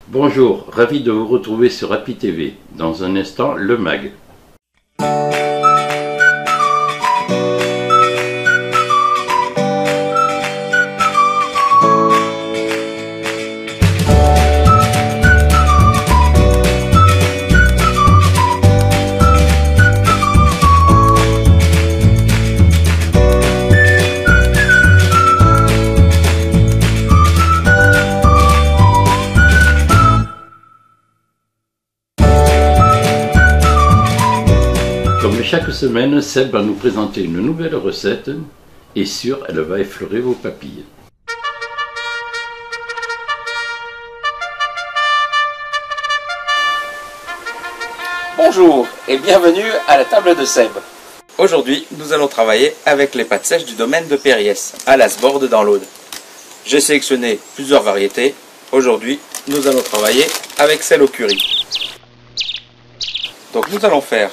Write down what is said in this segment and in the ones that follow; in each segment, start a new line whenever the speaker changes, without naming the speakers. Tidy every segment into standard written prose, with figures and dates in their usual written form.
Bonjour, ravi de vous retrouver sur Happy TV. Dans un instant, le MAG. Comme chaque semaine, Seb va nous présenter une nouvelle recette et sûr, elle va effleurer vos papilles.
Bonjour et bienvenue à la table de Seb. Aujourd'hui, nous allons travailler avec les pâtes sèches du domaine de Périès, à Lasborde dans l'Aude. J'ai sélectionné plusieurs variétés. Aujourd'hui, nous allons travailler avec celle au curry. Donc nous allons faire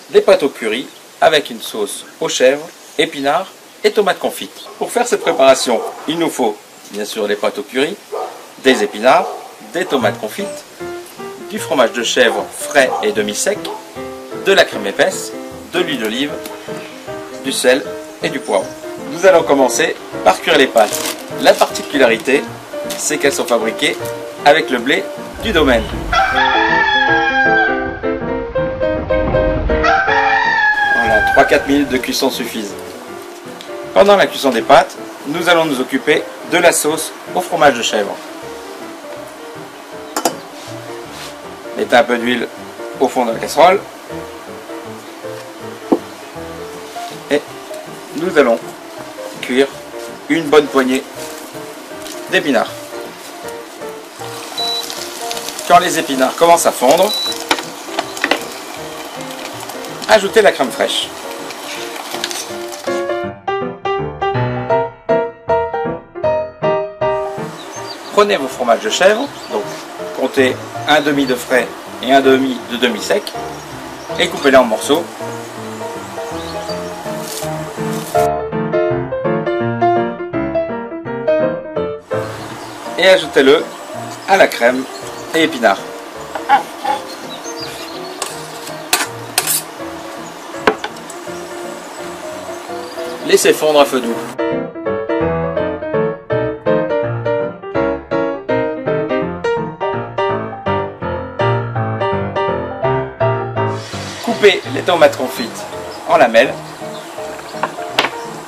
des pâtes au curry avec une sauce aux chèvres, épinards et tomates confites. Pour faire cette préparation, il nous faut bien sûr les pâtes au curry, des épinards, des tomates confites, du fromage de chèvre frais et demi-sec, de la crème épaisse, de l'huile d'olive, du sel et du poivre. Nous allons commencer par cuire les pâtes. La particularité, c'est qu'elles sont fabriquées avec le blé du domaine. Voilà, 3-4 minutes de cuisson suffisent. Pendant la cuisson des pâtes, nous allons nous occuper de la sauce au fromage de chèvre. Mettez un peu d'huile au fond de la casserole. Et nous allons cuire une bonne poignée d'épinards. Quand les épinards commencent à fondre, ajoutez la crème fraîche. Prenez vos fromages de chèvre, donc comptez un demi de frais et un demi de demi-sec, et coupez-les en morceaux. Et ajoutez-le à la crème et épinards. Laissez fondre à feu doux. Coupez les tomates confites en lamelles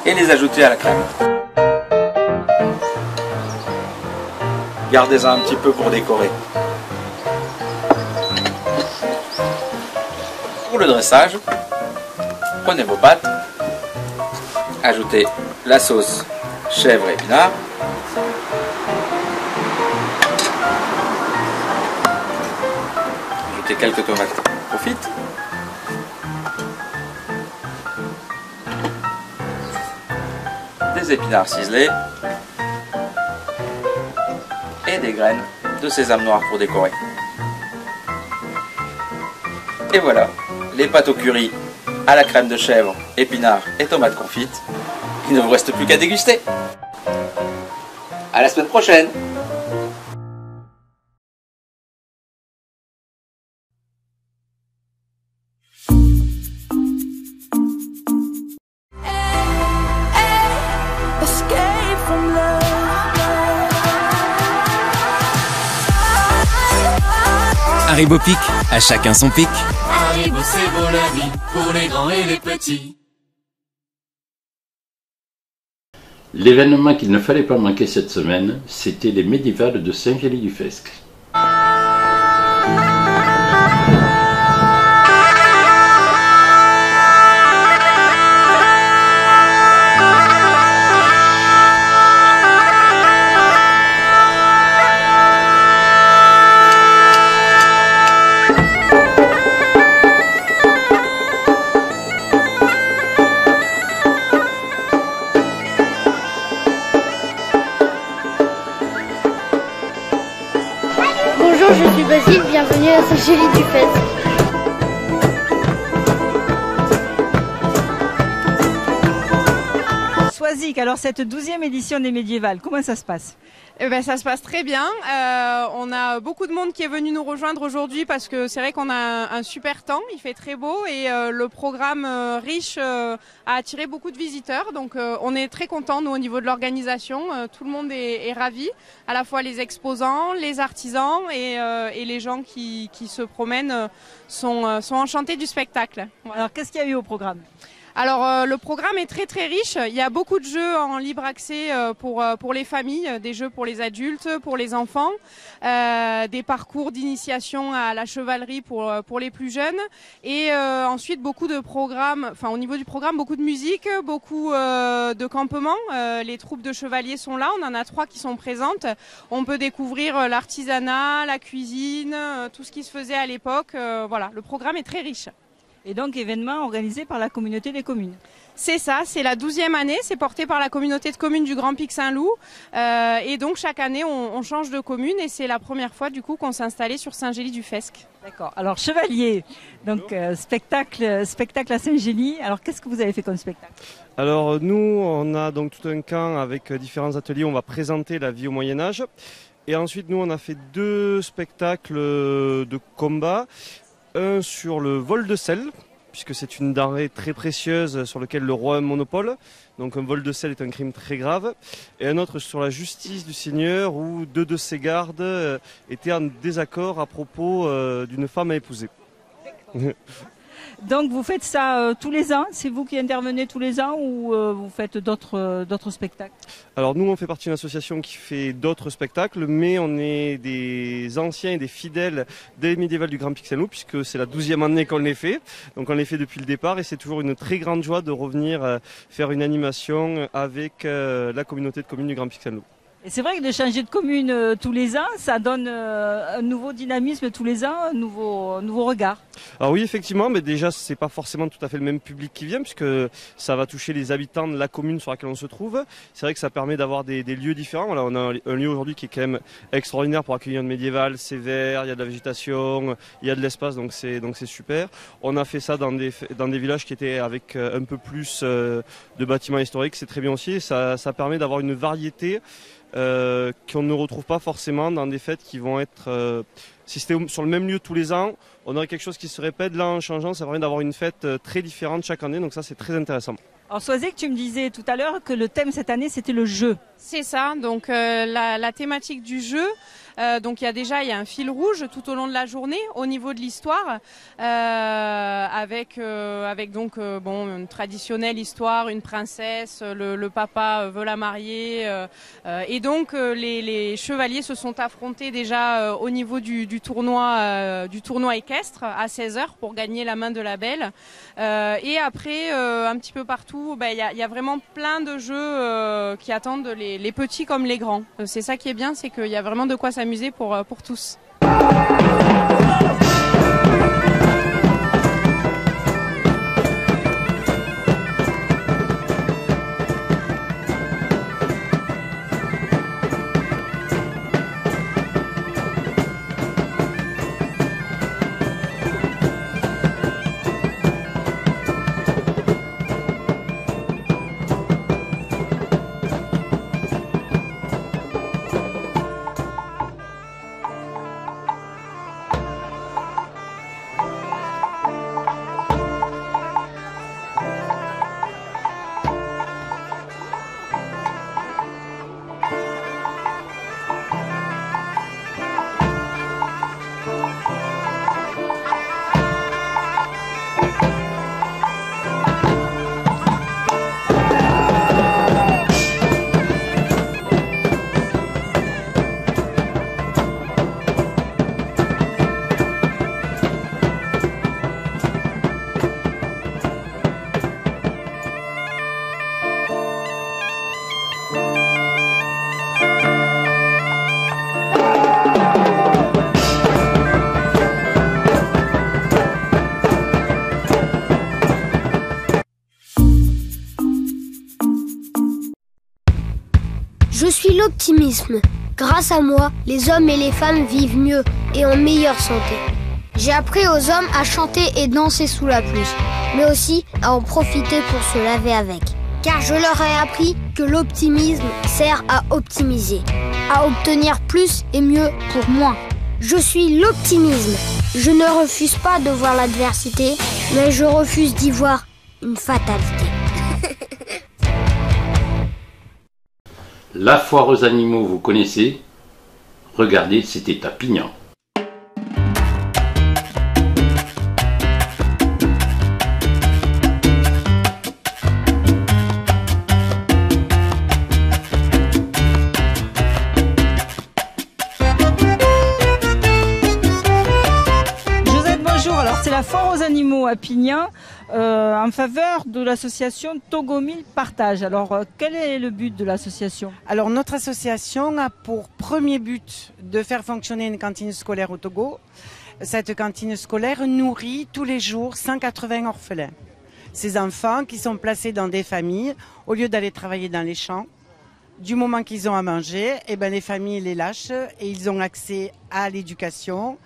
et les ajoutez à la crème. Gardez-en un petit peu pour décorer. Pour le dressage, prenez vos pâtes, ajoutez la sauce chèvre et épinards, ajoutez quelques tomates confites, des épinards ciselés et des graines de sésame noir pour décorer. Et voilà, les pâtes au curry à la crème de chèvre, épinards et tomates confites. Il ne vous reste plus qu'à déguster. À la semaine prochaine.
Haribo Pic, à chacun son pic.
Haribo, c'est beau la vie, pour les grands et les petits.
L'événement qu'il ne fallait pas manquer cette semaine, c'était les Médiévales de Saint-Gély-du-Fesque.
Bonjour, je suis Basile, bienvenue à Saint-Gély-du-Fesque.
Soisic, alors cette 12e édition des Médiévales, comment ça se passe?
Eh ben, ça se passe très bien. On a beaucoup de monde qui est venu nous rejoindre aujourd'hui parce que c'est vrai qu'on a un super temps, il fait très beau et le programme riche a attiré beaucoup de visiteurs. Donc on est très contents, nous, au niveau de l'organisation. Tout le monde est ravi, à la fois les exposants, les artisans et les gens qui se promènent sont enchantés du spectacle. Voilà.
Alors qu'est-ce qu'il y a eu au programme?
Alors le programme est très très riche, il y a beaucoup de jeux en libre accès pour les familles, des jeux pour les adultes, pour les enfants, des parcours d'initiation à la chevalerie pour les plus jeunes et ensuite beaucoup de programmes, enfin au niveau du programme beaucoup de musique, beaucoup de campements, les troupes de chevaliers sont là, on en a 3 qui sont présentes, on peut découvrir l'artisanat, la cuisine, tout ce qui se faisait à l'époque, voilà, le programme est très riche.
Et donc événement organisé par la communauté des communes.
C'est ça, c'est la 12e année, c'est porté par la communauté de communes du Grand Pic Saint-Loup. Et donc chaque année on change de commune et c'est la première fois du coup qu'on s'est installé sur Saint-Gély-du-Fesque.
D'accord, alors chevalier, donc spectacle à Saint-Gély, alors qu'est-ce que vous avez fait comme spectacle?
Alors nous on a donc tout un camp avec différents ateliers, on va présenter la vie au Moyen-Âge. Et ensuite nous on a fait 2 spectacles de combat. Un sur le vol de sel, puisque c'est une denrée très précieuse sur laquelle le roi a un monopole. Donc un vol de sel est un crime très grave. Et un autre sur la justice du Seigneur, où 2 de ses gardes étaient en désaccord à propos d'une femme à épouser.
Donc vous faites ça tous les ans? C'est vous qui intervenez tous les ans ou vous faites d'autres spectacles?
Alors nous on fait partie d'une association qui fait d'autres spectacles, mais on est des anciens et des fidèles des Médiévales du Grand Pic Saint-Loup, puisque c'est la 12e année qu'on les fait. Donc on les fait depuis le départ et c'est toujours une très grande joie de revenir faire une animation avec la communauté de communes du Grand Pic Saint-Loup.
Et c'est vrai que de changer de commune tous les ans, ça donne un nouveau dynamisme tous les ans, un nouveau regard.
Alors oui, effectivement, mais déjà c'est pas forcément tout à fait le même public qui vient, puisque ça va toucher les habitants de la commune sur laquelle on se trouve. C'est vrai que ça permet d'avoir des lieux différents. Voilà, on a un lieu aujourd'hui qui est quand même extraordinaire pour accueillir une médiévale, c'est vert, il y a de la végétation, il y a de l'espace, donc c'est super. On a fait ça dans des villages qui étaient avec un peu plus de bâtiments historiques, c'est très bien aussi. Ça permet d'avoir une variété qu'on ne retrouve pas forcément dans des fêtes qui vont être... si c'était sur le même lieu tous les ans, on aurait quelque chose qui se répète. Là, en changeant, ça permet d'avoir une fête très différente chaque année, donc ça c'est très intéressant.
Alors Soisic, tu me disais tout à l'heure que le thème cette année c'était le jeu.
C'est ça, donc la thématique du jeu, donc il y a un fil rouge tout au long de la journée au niveau de l'histoire, avec donc une traditionnelle histoire, une princesse, le papa veut la marier, et donc les chevaliers se sont affrontés déjà au niveau du tournoi équestre à 16h pour gagner la main de la belle, et après un petit peu partout, il y a vraiment plein de jeux qui attendent les petits comme les grands. C'est ça qui est bien, c'est qu'il y a vraiment de quoi s'amuser pour tous.
Je suis l'optimisme. Grâce à moi, les hommes et les femmes vivent mieux et en meilleure santé. J'ai appris aux hommes à chanter et danser sous la pluie, mais aussi à en profiter pour se laver avec. Car je leur ai appris que l'optimisme sert à optimiser, à obtenir plus et mieux pour moins. Je suis l'optimisme. Je ne refuse pas de voir l'adversité, mais je refuse d'y voir une fatalité.
La foire aux animaux, vous connaissez? Regardez, c'était à Pignan.
Alors c'est la foire aux animaux à Pignan en faveur de l'association Togomil Partage. Alors quel est le but de l'association?
Alors notre association a pour premier but de faire fonctionner une cantine scolaire au Togo. Cette cantine scolaire nourrit tous les jours 180 orphelins. Ces enfants qui sont placés dans des familles, au lieu d'aller travailler dans les champs, du moment qu'ils ont à manger, les familles les lâchent et ils ont accès à l'éducation.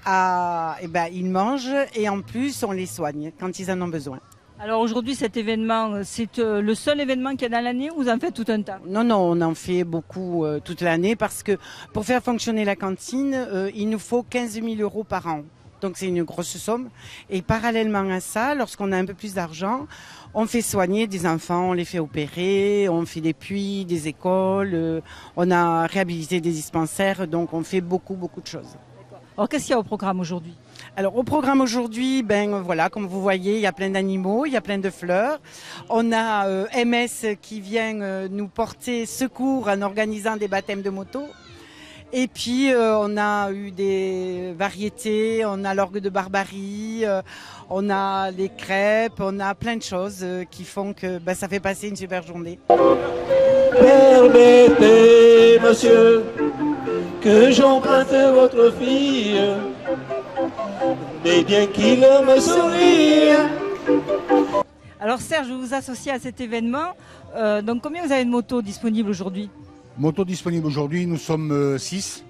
Ils mangent et en plus on les soigne quand ils en ont besoin.
Alors aujourd'hui cet événement, c'est le seul événement qu'il y a dans l'année ou vous en faites tout un temps?
Non, on en fait beaucoup toute l'année parce que pour faire fonctionner la cantine, il nous faut 15 000 € par an. Donc c'est une grosse somme. Et parallèlement à ça, lorsqu'on a un peu plus d'argent, on fait soigner des enfants, on les fait opérer, on fait des puits, des écoles, on a réhabilité des dispensaires, donc on fait beaucoup de choses.
Alors qu'est-ce qu'il y a au programme aujourd'hui?
Alors au programme aujourd'hui, comme vous voyez, il y a plein d'animaux, il y a plein de fleurs. On a MS qui vient nous porter secours en organisant des baptêmes de moto. Et puis on a eu des variétés, on a l'orgue de Barbarie, on a les crêpes, on a plein de choses qui font que ça fait passer une super journée.
Permettez, monsieur, que j'emprunte votre fille, mais bien qu'il me sourie.
Alors Serge, vous vous associez à cet événement. Donc combien vous avez de motos disponibles aujourd'hui?
Motos disponibles aujourd'hui, nous sommes 6.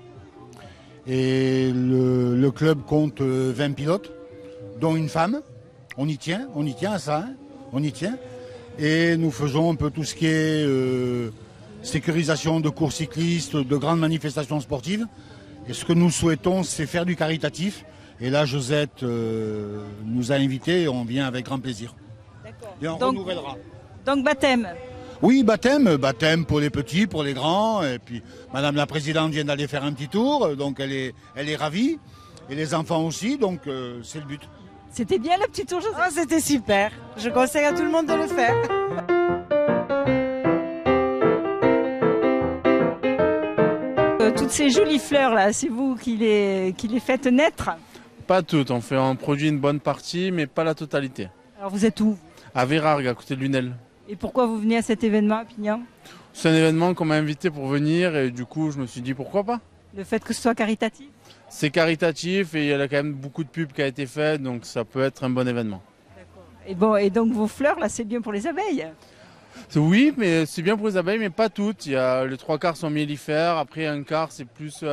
Et le club compte 20 pilotes, dont une femme. On y tient à ça, hein, on y tient. Et nous faisons un peu tout ce qui est sécurisation de courses cyclistes, de grandes manifestations sportives. Et ce que nous souhaitons, c'est faire du caritatif. Et là, Josette nous a invités et on vient avec grand plaisir.
D'accord.
Et on renouvellera.
Donc baptême?
Oui, baptême pour les petits, pour les grands. Et puis Madame la Présidente vient d'aller faire un petit tour, donc elle est ravie. Et les enfants aussi, donc c'est le but.
C'était bien le petit tour, Josette?
Oh, c'était super. Je conseille à tout le monde de le faire.
Toutes ces jolies fleurs là, c'est vous qui les faites naître?
Pas toutes, on produit une bonne partie, mais pas la totalité.
Alors vous êtes où?
À Vérargues, à côté de Lunel.
Et pourquoi vous venez à cet événement à Pignan?
C'est un événement qu'on m'a invité pour venir et du coup je me suis dit pourquoi pas.
Le fait que ce soit caritatif?
C'est caritatif et il y a quand même beaucoup de pubs qui a été faite, donc ça peut être un bon événement.
D'accord. Et donc vos fleurs là, c'est bien pour les abeilles?
Oui, mais c'est bien pour les abeilles, mais pas toutes. Les 3/4 sont mellifères, après un quart c'est plus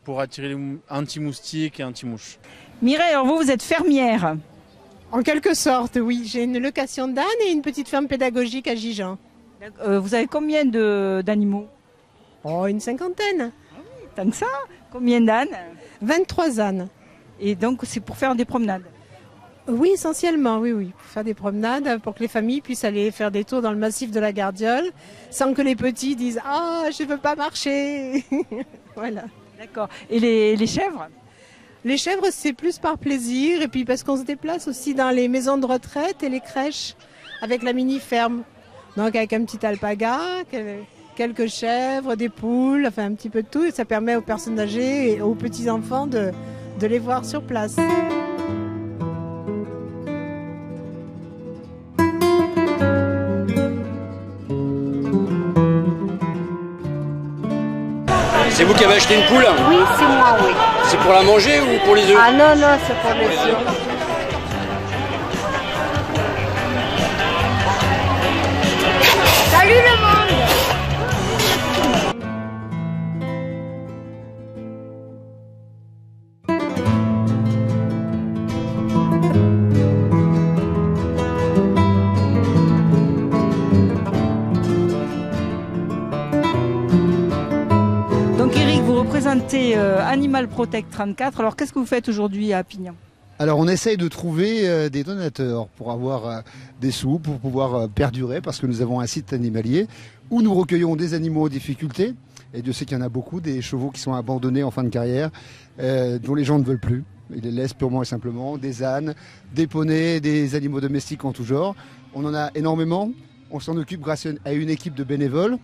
pour attirer les anti-moustiques et anti-mouches.
Mireille, alors vous êtes fermière?
En quelque sorte, oui. J'ai une location d'ânes et une petite ferme pédagogique à Gijan.
Vous avez combien d'animaux?
Oh, une 50aine.
Ah oui, tant que ça? Combien d'ânes?
23 ânes.
Et donc c'est pour faire des promenades?
Oui, essentiellement, oui. Pour faire des promenades, pour que les familles puissent aller faire des tours dans le massif de la Gardiole, sans que les petits disent « Ah, je ne veux pas marcher !» Voilà.
D'accord. Et les chèvres?
Les chèvres, c'est plus par plaisir et puis parce qu'on se déplace aussi dans les maisons de retraite et les crèches avec la mini-ferme. Donc avec un petit alpaga, quelques chèvres, des poules, enfin un petit peu de tout. Et ça permet aux personnes âgées et aux petits-enfants de les voir sur place.
C'est vous qui avez acheté une poule?
Oui, c'est moi, oui.
C'est pour la manger ou pour les œufs?
Ah non, c'est pour les œufs. Salut le monde!
représentez Animal Protect 34. Alors qu'est-ce que vous faites aujourd'hui à Pignan?
Alors on essaye de trouver des donateurs pour avoir des sous, pour pouvoir perdurer, parce que nous avons un site animalier où nous recueillons des animaux en difficulté, et Dieu sait qu'il y en a beaucoup, des chevaux qui sont abandonnés en fin de carrière, dont les gens ne veulent plus. Ils les laissent purement et simplement, des ânes, des poneys, des animaux domestiques en tout genre. On en a énormément, on s'en occupe grâce à une équipe de bénévoles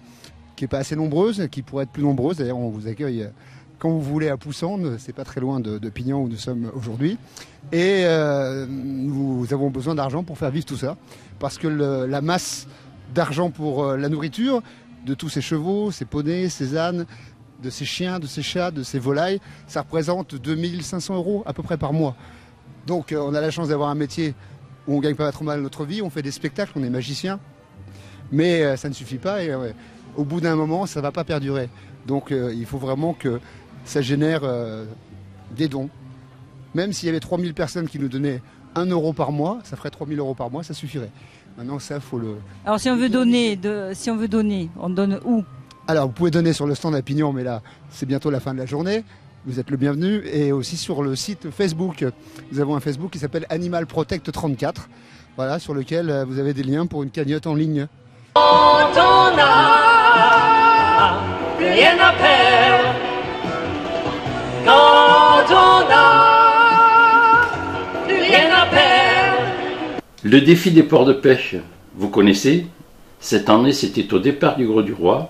qui n'est pas assez nombreuse, qui pourrait être plus nombreuse. D'ailleurs on vous accueille quand vous voulez à Poussande, c'est pas très loin de Pignan où nous sommes aujourd'hui. Et nous avons besoin d'argent pour faire vivre tout ça, parce que la masse d'argent pour la nourriture de tous ces chevaux, ces poneys, ces ânes, de ces chiens, de ces chats, de ces volailles, ça représente 2500 € à peu près par mois. Donc on a la chance d'avoir un métier où on gagne pas trop mal notre vie, on fait des spectacles, on est magicien, mais ça ne suffit pas et au bout d'un moment ça ne va pas perdurer. Donc il faut vraiment que ça génère des dons. Même s'il y avait 3000 personnes qui nous donnaient 1 € par mois, ça ferait 3000 € par mois, ça suffirait. Maintenant, ça, faut le...
Alors, si on veut donner, on donne où?
Alors, vous pouvez donner sur le stand à Pignan, mais là, c'est bientôt la fin de la journée. Vous êtes le bienvenu. Et aussi sur le site Facebook. Nous avons un Facebook qui s'appelle Animal Protect 34. Voilà, sur lequel vous avez des liens pour une cagnotte en ligne.
Quand on n'a plus rien à perdre, quand on n'a plus rien à perdre.
Le défi des ports de pêche, vous connaissez? Cette année, c'était au départ du Gros du Roi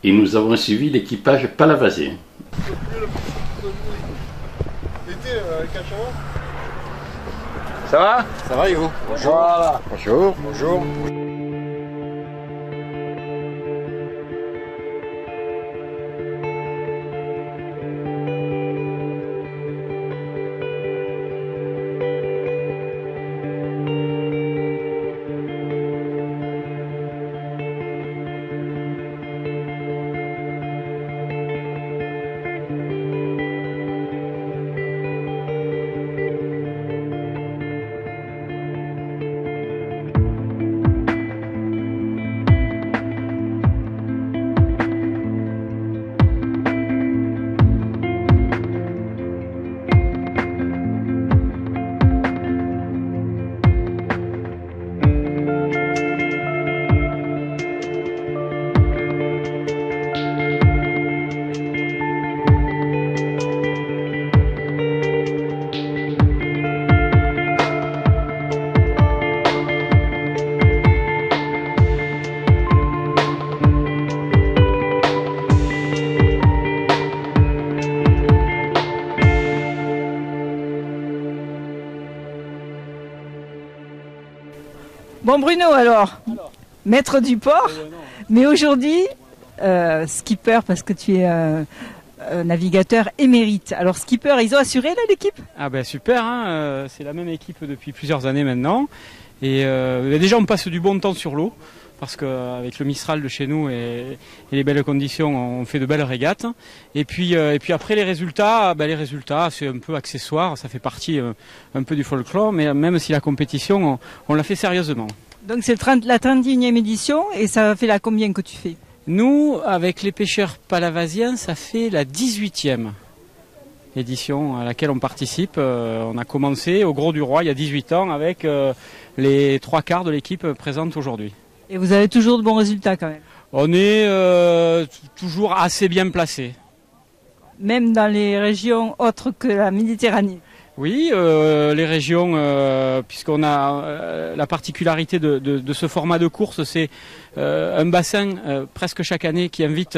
et nous avons suivi l'équipage palavasien.
Ça va? Ça va, Hugo? Bonjour. Voilà. Bonjour. Bonjour.
Bon Bruno alors, maître du port, mais aujourd'hui skipper parce que tu es navigateur émérite. Alors skipper, ils ont assuré là l'équipe?
Ah ben super, hein, c'est la même équipe depuis plusieurs années maintenant. Et déjà on passe du bon temps sur l'eau, parce qu'avec le Mistral de chez nous et les belles conditions, on fait de belles régates. Et puis après les résultats c'est un peu accessoire, ça fait partie un peu du folklore, mais même si la compétition, on la fait sérieusement.
Donc c'est la 31e édition, et ça fait la combien que tu fais?
Nous, avec les pêcheurs palavasiens, ça fait la 18e édition à laquelle on participe. On a commencé au Gros du Roi il y a 18 ans avec les 3/4 de l'équipe présente aujourd'hui.
Et vous avez toujours de bons résultats quand même?
On est toujours assez bien placé.
Même dans les régions autres que la Méditerranée?
Oui, les régions, puisqu'on a la particularité de ce format de course, c'est un bassin presque chaque année qui invite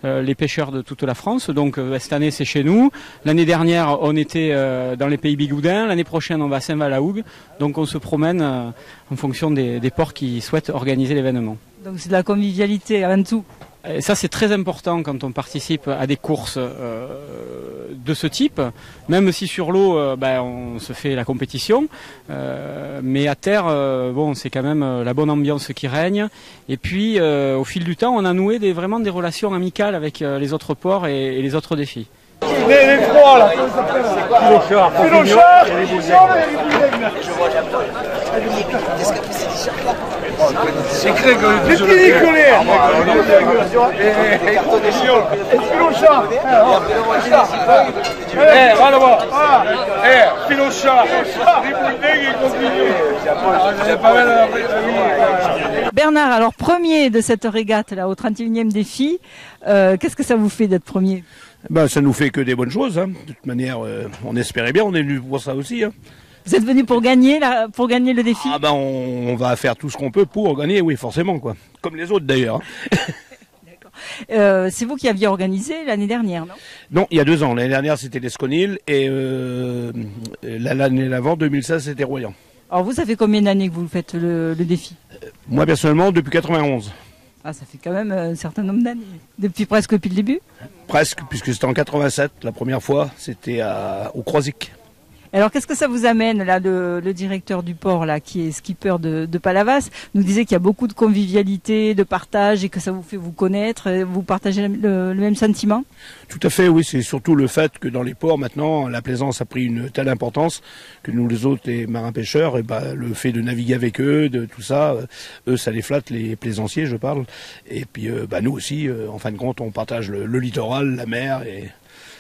les pêcheurs de toute la France. Donc cette année c'est chez nous. L'année dernière on était dans les pays bigoudins. L'année prochaine on va à Saint-Val-la-Hougue. Donc on se promène en fonction des ports qui souhaitent organiser l'événement. Donc
c'est de la convivialité avant tout.
Et ça c'est très important quand on participe à des courses de ce type, même si sur l'eau on se fait la compétition, mais à terre bon, c'est quand même la bonne ambiance qui règne. Et puis au fil du temps on a noué vraiment des relations amicales avec les autres ports et les autres défis.
Les trois là, c'est quoi? Pilochard,
C'est créé comme le plus Nicolet. Va là-bas. Filochard.
Bernard, alors premier de cette régate là au 31e défi, qu'est-ce que ça vous fait d'être premier?
Ben, ça nous fait que des bonnes choses. Hein. De toute manière, on espérait bien, on est venu pour ça aussi. Hein.
Vous êtes venu pour gagner le défi?
Ah ben, on va faire tout ce qu'on peut pour gagner, oui, forcément, quoi. Comme les autres d'ailleurs.
C'est vous qui aviez organisé l'année dernière, non?
Non, il y a 2 ans. L'année dernière, c'était l'Esconil et l'année d'avant, 2016, c'était Royan.
Alors vous, ça fait combien d'années que vous faites le défi?
Moi, personnellement, depuis 91.
Ah, ça fait quand même un certain nombre d'années. Presque depuis le début?
Presque, puisque c'était en 87, la première fois, c'était au Croisic.
Alors qu'est-ce que ça vous amène là, le directeur du port là, qui est skipper de Palavas, nous disait qu'il y a beaucoup de convivialité, de partage et que ça vous fait vous connaître, vous partagez le même sentiment?
Tout à fait, oui, c'est surtout le fait que dans les ports maintenant, la plaisance a pris une telle importance que nous les autres, les marins-pêcheurs, et ben, le fait de naviguer avec eux, de tout ça, eux ça les flatte, les plaisanciers je parle, et puis nous aussi, en fin de compte, on partage le littoral, la mer, et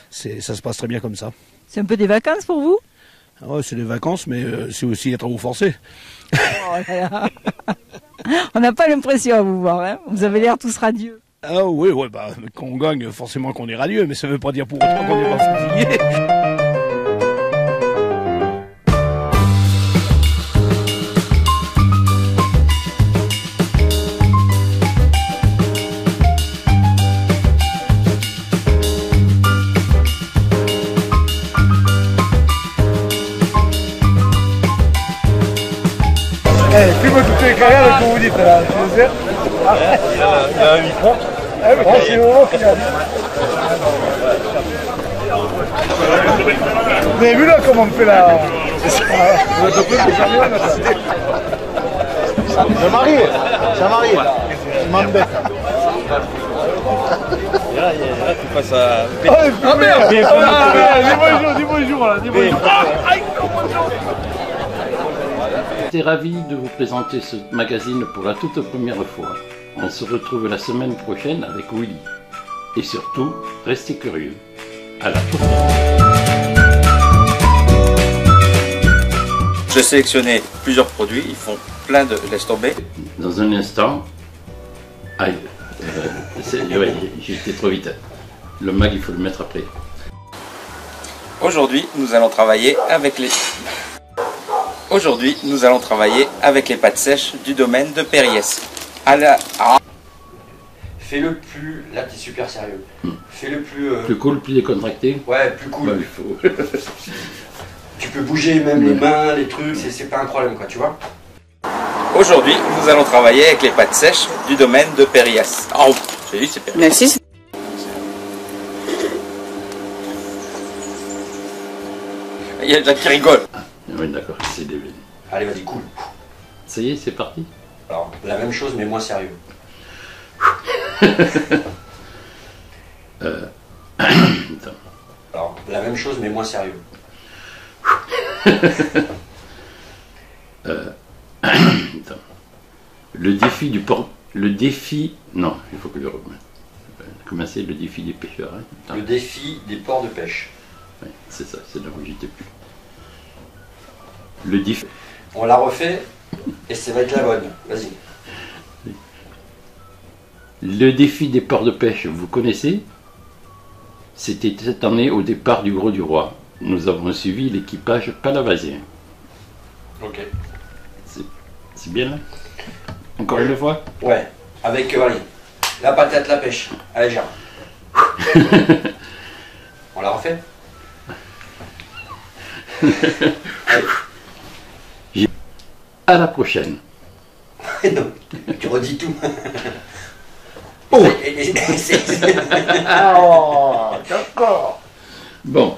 ça se passe très bien comme ça.
C'est un peu des vacances pour vous?
Ah ouais, c'est des vacances, mais c'est aussi les travaux forcés.
Oh là là. On n'a pas l'impression à vous voir, hein. Vous avez l'air tous radieux.
Ah oui, ouais, bah, quand on gagne, forcément qu'on est radieux, mais ça ne veut pas dire pour autant qu'on n'est pas fatigué.
Filme toutes les carrières que vous dites là, tu sais. Il a un micro. C'est vraiment qu'il a dit. Vous avez vu là comment on fait la... Ça m'arrive, je m'embête.
Là, tu passes à...
Ah merde, dis bonjour là, dis bonjour.
J'étais ravi de vous présenter ce magazine pour la toute première fois. On se retrouve la semaine prochaine avec Willy. Et surtout, restez curieux. À la prochaine.
J'ai sélectionné plusieurs produits, ils font plein de laisse tomber.
Dans un instant, aïe, ouais, j'étais trop vite. Le mag, il faut le mettre après.
Aujourd'hui, nous allons travailler avec les... Aujourd'hui, nous allons travailler avec les pâtes sèches du domaine de Périès.
Fais-le plus... Là, t'es super sérieux. Fais-le plus...
Plus cool, plus décontracté.
Ouais, plus cool.
Ouais, il faut...
Tu peux bouger même les mains, les trucs, c'est pas un problème, quoi, tu vois.
Aujourd'hui, nous allons travailler avec les pâtes sèches du domaine de Périès. Oh, j'ai dit c'est Périès.
Merci.
Il y a déjà qui rigole.
Oui, d'accord, c'est des...
Allez, vas-y, cool.
Ça y est, c'est parti.
Alors, la même chose, mais moins sérieux. Alors, la même chose, mais moins sérieux.
Le défi du port... Le défi... Non, il faut que je remette. Commencer le défi des pêcheurs. Hein.
Le défi des ports de pêche.
Oui, c'est ça, c'est là où j'étais plus. Le défi...
On la refait et ça va être la bonne. Vas-y.
Le défi des ports de pêche, vous connaissez? C'était cette année au départ du Gros du Roi. Nous avons suivi l'équipage palavasien.
Ok.
C'est bien là? Encore une fois?
Ouais. Avec allez, la patate, la pêche. Allez, Gérard. On la refait?
Allez. À la prochaine.
Non, tu redis tout.
Oh.
Oh, d'accord.
Bon.